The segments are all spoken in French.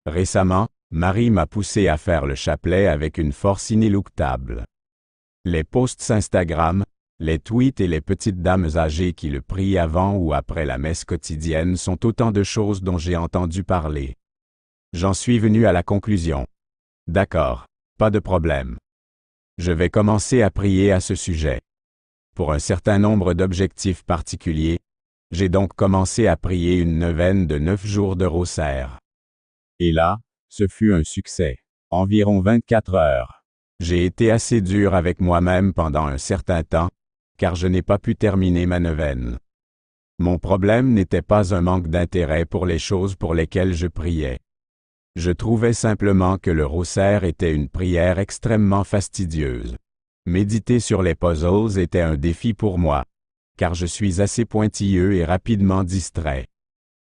Récemment, Marie m'a poussé à faire le chapelet avec une force inéluctable. Les posts Instagram, les tweets et les petites dames âgées qui le prient avant ou après la messe quotidienne sont autant de choses dont j'ai entendu parler. J'en suis venu à la conclusion. D'accord, pas de problème. Je vais commencer à prier à ce sujet. Pour un certain nombre d'objectifs particuliers, j'ai donc commencé à prier une neuvaine de 9 jours de rosaire. Et là, ce fut un succès. Environ 24 heures. J'ai été assez dur avec moi-même pendant un certain temps, car je n'ai pas pu terminer ma neuvaine. Mon problème n'était pas un manque d'intérêt pour les choses pour lesquelles je priais. Je trouvais simplement que le rosaire était une prière extrêmement fastidieuse. Méditer sur les puzzles était un défi pour moi, car je suis assez pointilleux et rapidement distrait.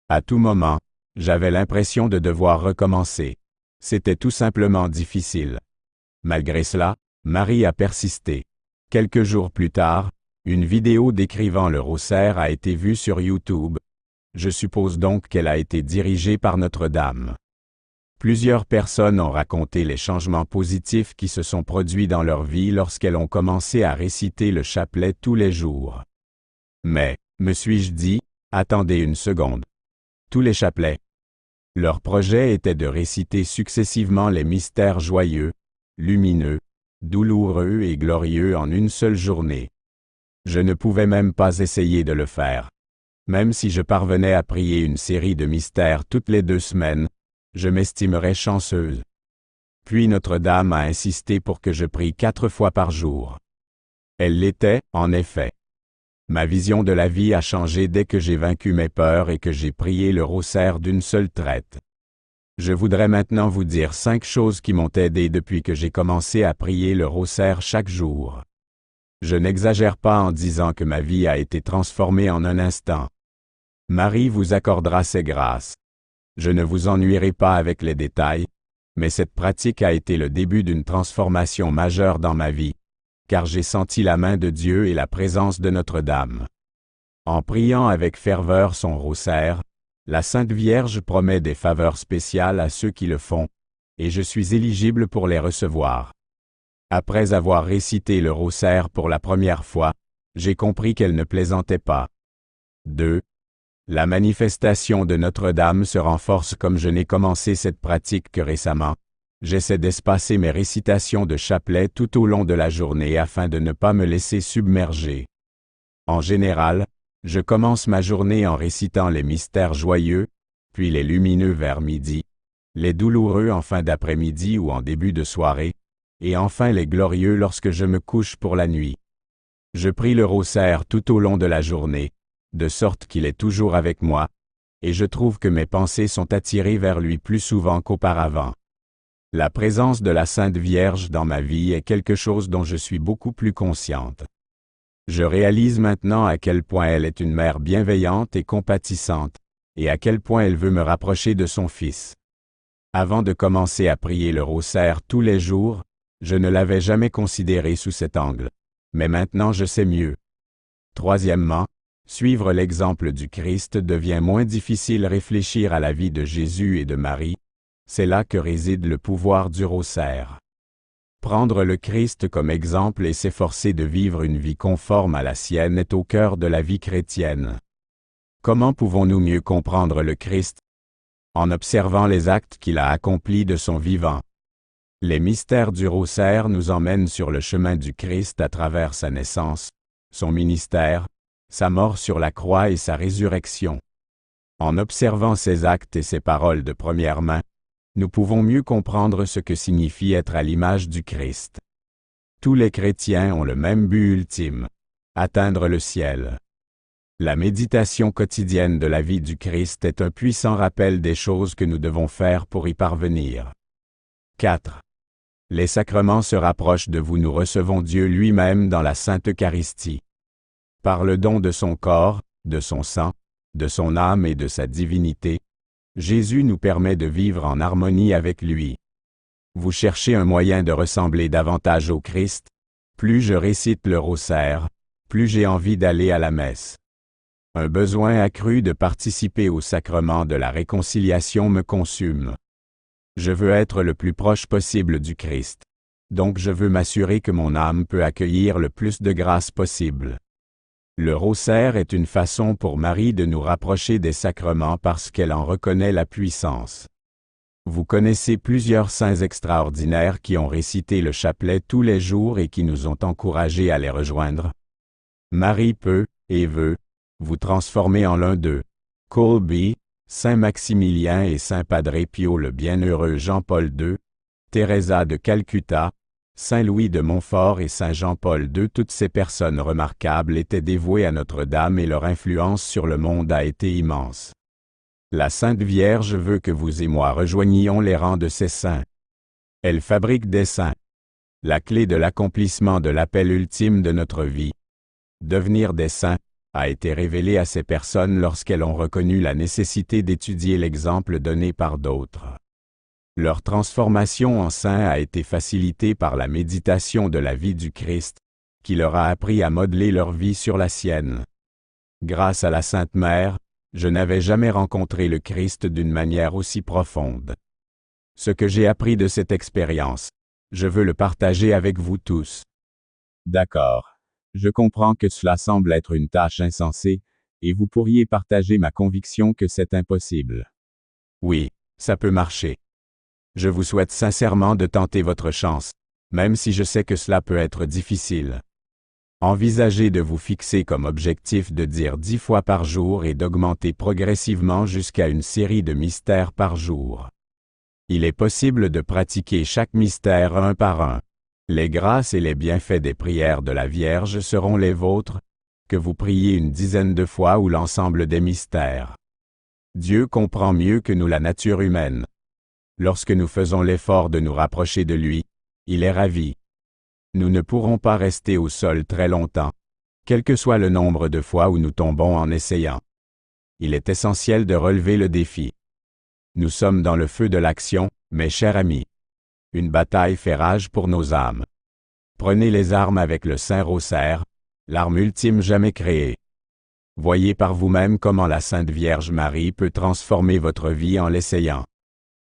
À tout moment, j'avais l'impression de devoir recommencer. C'était tout simplement difficile. Malgré cela, Marie a persisté. Quelques jours plus tard, une vidéo décrivant le rosaire a été vue sur YouTube. Je suppose donc qu'elle a été dirigée par Notre-Dame. Plusieurs personnes ont raconté les changements positifs qui se sont produits dans leur vie lorsqu'elles ont commencé à réciter le chapelet tous les jours. Mais, me suis-je dit, attendez une seconde. Tous les chapelets. Leur projet était de réciter successivement les mystères joyeux, lumineux, douloureux et glorieux en une seule journée. Je ne pouvais même pas essayer de le faire. Même si je parvenais à prier une série de mystères toutes les 2 semaines, je m'estimerais chanceuse. Puis Notre-Dame a insisté pour que je prie 4 fois par jour. Elle l'était, en effet. Ma vision de la vie a changé dès que j'ai vaincu mes peurs et que j'ai prié le rosaire d'une seule traite. Je voudrais maintenant vous dire 5 choses qui m'ont aidé depuis que j'ai commencé à prier le rosaire chaque jour. Je n'exagère pas en disant que ma vie a été transformée en un instant. Marie vous accordera ses grâces. Je ne vous ennuierai pas avec les détails, mais cette pratique a été le début d'une transformation majeure dans ma vie, car j'ai senti la main de Dieu et la présence de Notre-Dame. En priant avec ferveur son rosaire, la Sainte Vierge promet des faveurs spéciales à ceux qui le font, et je suis éligible pour les recevoir. Après avoir récité le rosaire pour la première fois, j'ai compris qu'elle ne plaisantait pas. 2. La manifestation de Notre-Dame se renforce comme je n'ai commencé cette pratique que récemment. J'essaie d'espacer mes récitations de chapelet tout au long de la journée afin de ne pas me laisser submerger. En général, je commence ma journée en récitant les mystères joyeux, puis les lumineux vers midi, les douloureux en fin d'après-midi ou en début de soirée, et enfin les glorieux lorsque je me couche pour la nuit. Je prie le rosaire tout au long de la journée, de sorte qu'il est toujours avec moi, et je trouve que mes pensées sont attirées vers lui plus souvent qu'auparavant. La présence de la Sainte Vierge dans ma vie est quelque chose dont je suis beaucoup plus consciente. Je réalise maintenant à quel point elle est une mère bienveillante et compatissante, et à quel point elle veut me rapprocher de son Fils. Avant de commencer à prier le rosaire tous les jours, je ne l'avais jamais considéré sous cet angle, mais maintenant je sais mieux. Troisièmement, suivre l'exemple du Christ devient moins difficile. Réfléchir à la vie de Jésus et de Marie, c'est là que réside le pouvoir du rosaire. Prendre le Christ comme exemple et s'efforcer de vivre une vie conforme à la sienne est au cœur de la vie chrétienne. Comment pouvons-nous mieux comprendre le Christ? En observant les actes qu'il a accomplis de son vivant. Les mystères du rosaire nous emmènent sur le chemin du Christ à travers sa naissance, son ministère, sa mort sur la croix et sa résurrection. En observant ses actes et ses paroles de première main, nous pouvons mieux comprendre ce que signifie être à l'image du Christ. Tous les chrétiens ont le même but ultime, atteindre le ciel. La méditation quotidienne de la vie du Christ est un puissant rappel des choses que nous devons faire pour y parvenir. 4. Les sacrements se rapprochent de vous. Nous recevons Dieu lui-même dans la Sainte Eucharistie. Par le don de son corps, de son sang, de son âme et de sa divinité, Jésus nous permet de vivre en harmonie avec lui. Vous cherchez un moyen de ressembler davantage au Christ? Plus je récite le rosaire, plus j'ai envie d'aller à la messe. Un besoin accru de participer au sacrement de la réconciliation me consume. Je veux être le plus proche possible du Christ. Donc je veux m'assurer que mon âme peut accueillir le plus de grâce possible. Le rosaire est une façon pour Marie de nous rapprocher des sacrements parce qu'elle en reconnaît la puissance. Vous connaissez plusieurs saints extraordinaires qui ont récité le chapelet tous les jours et qui nous ont encouragés à les rejoindre. Marie peut, et veut, vous transformer en l'un d'eux. Colby, Saint Maximilien et Saint Padre Pio le Bienheureux Jean-Paul II, Teresa de Calcutta, Saint Louis de Montfort et Saint Jean-Paul II, toutes ces personnes remarquables étaient dévouées à Notre-Dame et leur influence sur le monde a été immense. La Sainte Vierge veut que vous et moi rejoignions les rangs de ces saints. Elle fabrique des saints. La clé de l'accomplissement de l'appel ultime de notre vie, devenir des saints, a été révélée à ces personnes lorsqu'elles ont reconnu la nécessité d'étudier l'exemple donné par d'autres. Leur transformation en saints a été facilitée par la méditation de la vie du Christ, qui leur a appris à modeler leur vie sur la sienne. Grâce à la Sainte Mère, je n'avais jamais rencontré le Christ d'une manière aussi profonde. Ce que j'ai appris de cette expérience, je veux le partager avec vous tous. D'accord. Je comprends que cela semble être une tâche insensée, et vous pourriez partager ma conviction que c'est impossible. Oui, ça peut marcher. Je vous souhaite sincèrement de tenter votre chance, même si je sais que cela peut être difficile. Envisagez de vous fixer comme objectif de dire 10 fois par jour et d'augmenter progressivement jusqu'à une série de mystères par jour. Il est possible de pratiquer chaque mystère un par un. Les grâces et les bienfaits des prières de la Vierge seront les vôtres, que vous priez une dizaine de fois ou l'ensemble des mystères. Dieu comprend mieux que nous la nature humaine. Lorsque nous faisons l'effort de nous rapprocher de lui, il est ravi. Nous ne pourrons pas rester au sol très longtemps, quel que soit le nombre de fois où nous tombons en essayant. Il est essentiel de relever le défi. Nous sommes dans le feu de l'action, mes chers amis. Une bataille fait rage pour nos âmes. Prenez les armes avec le Saint Rosaire, l'arme ultime jamais créée. Voyez par vous-même comment la Sainte Vierge Marie peut transformer votre vie en l'essayant.